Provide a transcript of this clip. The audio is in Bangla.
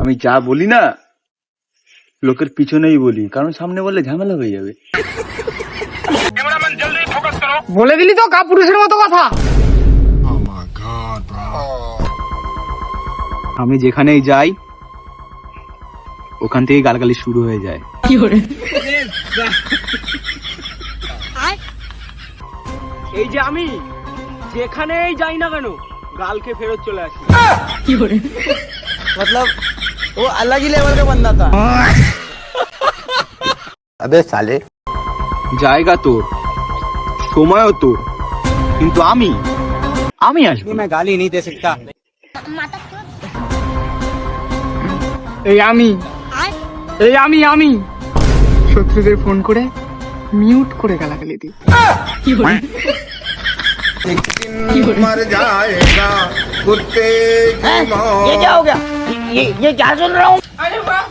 আমি যা বলি না লোকের পিছনেই বলি, কারণ সামনে বললে ঝামেলা হয়ে যাবে। বলে দিলি তো কাপুরুষের মতো কথা। আমি যেখানেই যাই ওখান থেকে গালগালি শুরু হয়ে যায়। এই যে আমি যেখানেই যাই না কেন গালকে ফেরত চলে আসি। मतलब वो अलग ही लेवल का बंदा था। अबे साले জায়গা তোর, সময়ও তোর, কিন্তু আমি আসবো। मैं गाली नहीं दे सकता। এই আমি শত্রুদের ফোন করে মিউট করে গালাগালি দিই। मर जाएगा कुत्ते की मौत। ये क्या हो गया? ये क्या सुन रहा हूँ? अरे वाह